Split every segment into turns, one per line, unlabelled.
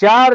4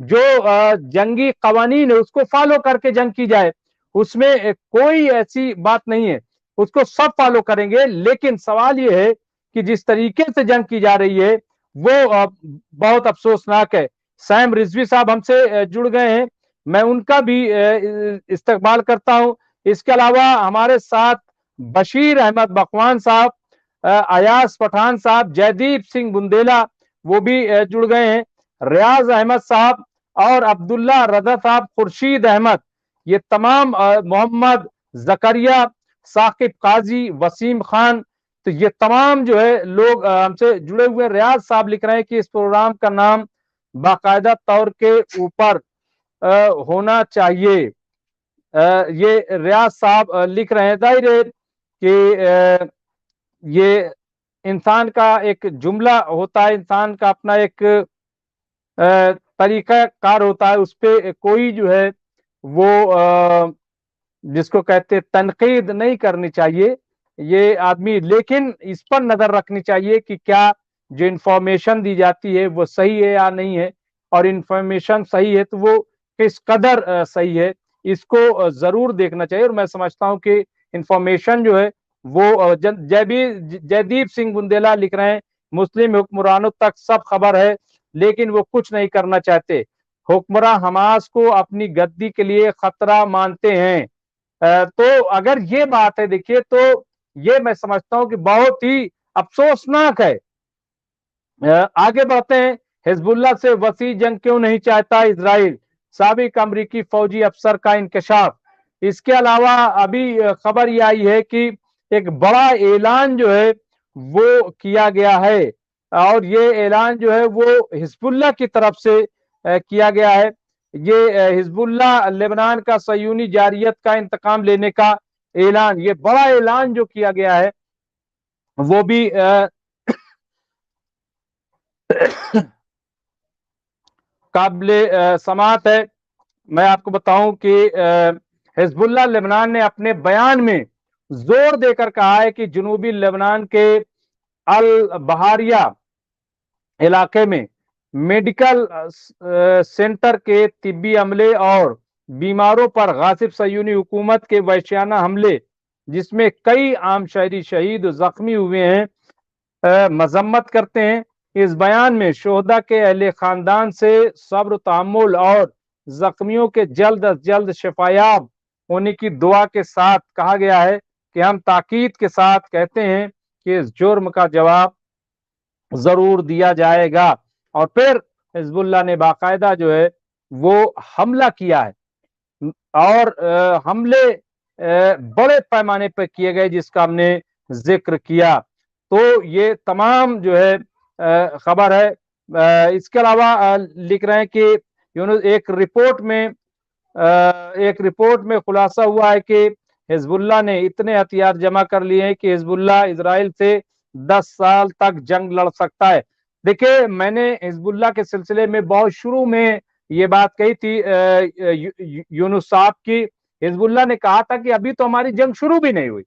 جو جنگی قوانین ہے اس کو فالو کر کے جنگ کی جائے، اس میں کوئی ایسی بات نہیں ہے، اس کو سب فالو کریں گے. لیکن سوال یہ ہے کہ جس طریقے سے جنگ کی جا رہی ہے وہ بہت افسوسناک ہے. سیم رضوی صاحب ہم سے جڑ گئے ہیں، میں ان کا بھی استقبال کرتا ہوں. اس کے علاوہ ہمارے ساتھ بشیر احمد بقوان صاحب، ایاز پٹھان صاحب، جیدیپ سنگھ بندیلا وہ بھی جڑ گئے ہیں، ریاض احمد صاحب اور عبداللہ رضا صاحب، خورشید احمد، یہ تمام، محمد زکریا، ثاقب قاضی، وسیم خان، تو یہ تمام جو ہے لوگ ہم سے جڑے ہوئے. ریاض صاحب لکھ رہے ہیں کہ اس پروگرام کا نام باقاعدہ طور کے اوپر ہونا چاہیے. یہ ریاض صاحب لکھ رہے ہیں. ظاہر ہے کہ یہ انسان کا ایک جملہ ہوتا ہے، انسان کا اپنا ایک طریقہ کار ہوتا ہے، اس پہ کوئی جو ہے وہ جس کو کہتے تنقید نہیں کرنی چاہیے یہ آدمی، لیکن اس پر نظر رکھنی چاہیے کہ کیا جو انفارمیشن دی جاتی ہے وہ صحیح ہے یا نہیں ہے، اور انفارمیشن صحیح ہے تو وہ کس قدر صحیح ہے، اس کو ضرور دیکھنا چاہیے. اور میں سمجھتا ہوں کہ انفارمیشن جو ہے وہ جیدیپ سنگھ بندیلا لکھ رہے ہیں مسلم حکمرانوں تک سب خبر ہے لیکن وہ کچھ نہیں کرنا چاہتے، حکمراں حماس کو اپنی گدی کے لیے خطرہ مانتے ہیں. تو اگر یہ بات ہے دیکھیے تو یہ میں سمجھتا ہوں کہ بہت ہی افسوسناک ہے. آگے بڑھتے ہیں. حزب اللہ سے وسیع جنگ کیوں نہیں چاہتا اسرائیل، سابق امریکی فوجی افسر کا انکشاف. اس کے علاوہ ابھی خبر یہ آئی ہے کہ ایک بڑا اعلان جو ہے وہ کیا گیا ہے، اور یہ اعلان جو ہے وہ حزب اللہ کی طرف سے کیا گیا ہے. یہ حزب اللہ لبنان کا صہیونی جارحیت کا انتقام لینے کا اعلان، یہ بڑا اعلان جو کیا گیا ہے وہ بھی قابل سماعت ہے. میں آپ کو بتاؤں کہ حزب اللہ لبنان نے اپنے بیان میں زور دے کر کہا ہے کہ جنوبی لبنان کے البحاریہ علاقے میں میڈیکل سینٹر کے طبی عملے اور بیماروں پر غاصب صہیونی حکومت کے وحشیانہ حملے جس میں کئی عام شہری شہید و زخمی ہوئے ہیں مذمت کرتے ہیں. اس بیان میں شہداء کے اہل خاندان سے صبر و تحمل اور زخمیوں کے جلد از جلد شفایاب ہونے کی دعا کے ساتھ کہا گیا ہے کہ ہم تاکید کے ساتھ کہتے ہیں کہ اس جرم کا جواب ضرور دیا جائے گا. اور پھر حزب اللہ نے باقاعدہ جو ہے وہ حملہ کیا ہے، اور حملے بڑے پیمانے پر کیے گئے جس کا ہم نے ذکر کیا. تو یہ تمام جو ہے خبر ہے. اس کے علاوہ لکھ رہے ہیں کہ ایک رپورٹ میں خلاصہ ہوا ہے کہ حزب اللہ نے اتنے ہتھیار جمع کر لیے ہیں کہ حزب اللہ اسرائیل سے 10 سال تک جنگ لڑ سکتا ہے. دیکھیں میں نے حزب اللہ کے سلسلے میں بہت شروع میں یہ بات کہی تھی یونس صاحب کی. حزب اللہ نے کہا تھا کہ ابھی تو ہماری جنگ شروع بھی نہیں ہوئی،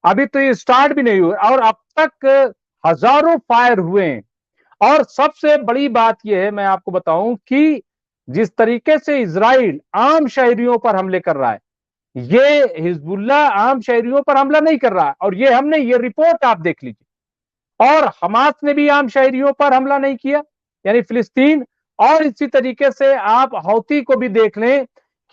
ابھی تو یہ سٹارٹ بھی نہیں ہوئی، اور اب تک ہزاروں فائر ہوئے ہیں. اور سب سے بڑی بات یہ ہے میں آپ کو بتاؤں کہ جس طریقے سے اسرائیل عام شہریوں پر حملے کر رہا ہے، یہ حزب اللہ عام شہریوں پر حملہ نہیں کر رہا. اور یہ ہم نے یہ رپورٹ آپ دیکھ لیجیے. اور حماس نے بھی عام شہریوں پر حملہ نہیں کیا، یعنی فلسطین. اور اسی طریقے سے آپ ہوتی کو بھی دیکھ لیں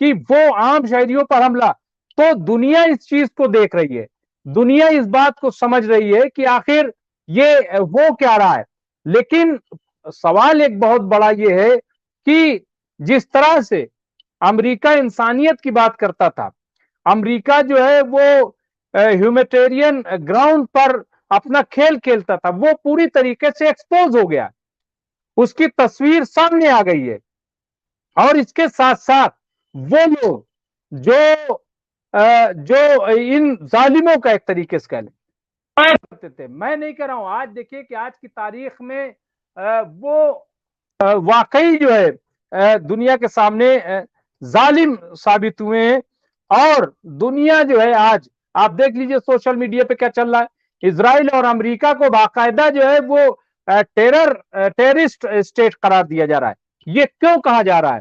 کہ وہ عام شہریوں پر حملہ. تو دنیا اس چیز کو دیکھ رہی ہے، دنیا اس بات کو سمجھ رہی ہے کہ آخر یہ وہ کیا رہا ہے. لیکن سوال ایک بہت بڑا یہ ہے کہ جس طرح سے امریکہ انسانیت کی بات کرتا تھا، امریکہ جو ہے وہ ہیومینٹیرین گراؤنڈ پر اپنا کھیل کھیلتا تھا، وہ پوری طریقے سے ایکسپوز ہو گیا، اس کی تصویر سامنے آ گئی ہے. اور اس کے ساتھ ساتھ وہ لوگ جو ان ظالموں کا ایک طریقے سے کہہ لیں کرتے تھے. میں نہیں کہہ رہا ہوں، آج دیکھیے کہ آج کی تاریخ میں وہ واقعی جو ہے دنیا کے سامنے ظالم ثابت ہوئے ہیں. اور دنیا جو ہے آج آپ دیکھ لیجئے سوشل میڈیا پہ کیا چل رہا ہے. اسرائیل اور امریکہ کو باقاعدہ جو ہے وہ ٹیررسٹ اسٹیٹ قرار دیا جا رہا ہے. یہ کیوں کہا جا رہا ہے؟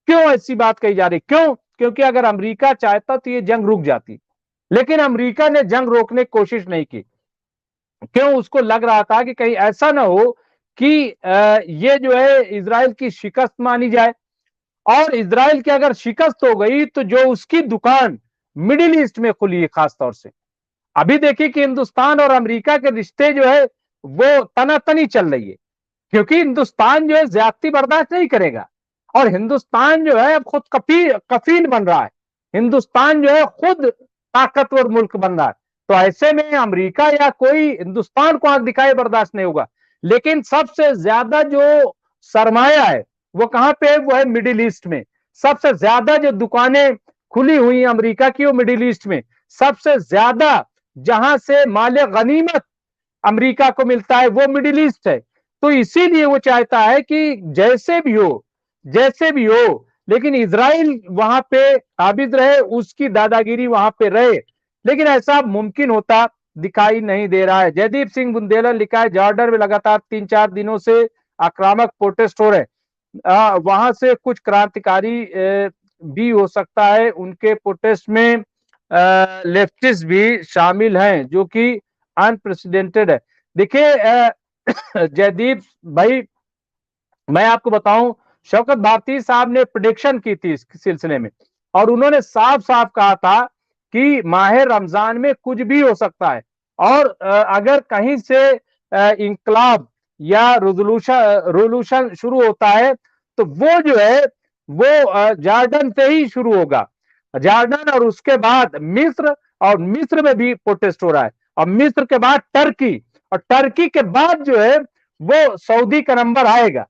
کیوں ایسی بات کہی جا رہی؟ کیوں؟ کیونکہ اگر امریکہ چاہتا تو یہ جنگ رک جاتی، لیکن امریکہ نے جنگ روکنے کی کوشش نہیں کی۔ کیوں؟ اس کو لگ رہا تھا کہ کہیں ایسا نہ ہو کہ یہ جو ہے اسرائیل کی شکست مانی جائے، اور اسرائیل کی اگر شکست ہو گئی تو جو اس کی دکان مڈل ایسٹ میں کھلی ہے خاص طور سے، ابھی دیکھیے کہ ہندوستان اور امریکہ کے رشتے جو ہے وہ تنا تنی چل رہی ہے، کیونکہ ہندوستان جو ہے زیادتی برداشت نہیں کرے گا، اور ہندوستان جو ہے اب خود کفیل بن رہا ہے، ہندوستان جو ہے خود طاقتور ملک بن رہا ہے، تو ایسے میں امریکہ یا کوئی ہندوستان کو آنکھ دکھائے برداشت نہیں ہوگا۔ لیکن سب سے زیادہ جو سرمایہ ہے وہ کہاں پہ ہے؟ وہ ہے مڈل ایسٹ میں۔ سب سے زیادہ جو دکانیں کھلی ہوئی ہیں امریکہ کی وہ مڈل ایسٹ میں، سب سے زیادہ جہاں سے مال غنیمت امریکہ کو ملتا ہے وہ مڈل ایسٹ ہے۔ تو اسی لیے وہ چاہتا ہے کہ جیسے بھی ہو، جیسے بھی ہو، لیکن اسرائیل وہاں پہ قابض رہے، اس کی دادا گیری وہاں پہ رہے، لیکن ایسا ممکن ہوتا دکھائی نہیں دے رہا ہے۔ جیدیپ سنگھ بندیلا لکھا ہے جارڈر میں لگاتار 3-4 دنوں سے آکرامک پروٹیسٹ ہو رہے ہیں، وہاں سے کچھ کرانتیکاری بھی ہو سکتا ہے، ان کے پروٹیسٹ میں لیفٹسٹ بھی شامل ہیں، جو کہ انپریسیڈنٹڈ ہے۔ دیکھیے جیدیپ بھائی، میں آپ کو بتاؤں، شوکت بھارتی صاحب نے پریڈکشن کی تھی اس سلسلے میں، اور انہوں نے صاف صاف کہا تھا کہ ماہ رمضان میں کچھ بھی ہو سکتا ہے، اور اگر کہیں سے انقلاب یا ریولوشن شروع ہوتا ہے تو وہ جو ہے وہ جارڈن سے ہی شروع ہوگا، جارڈن، اور اس کے بعد مصر، اور مصر میں بھی پروٹیسٹ ہو رہا ہے، اور مصر کے بعد ٹرکی، اور ٹرکی کے بعد جو ہے وہ سعودی کا نمبر آئے گا۔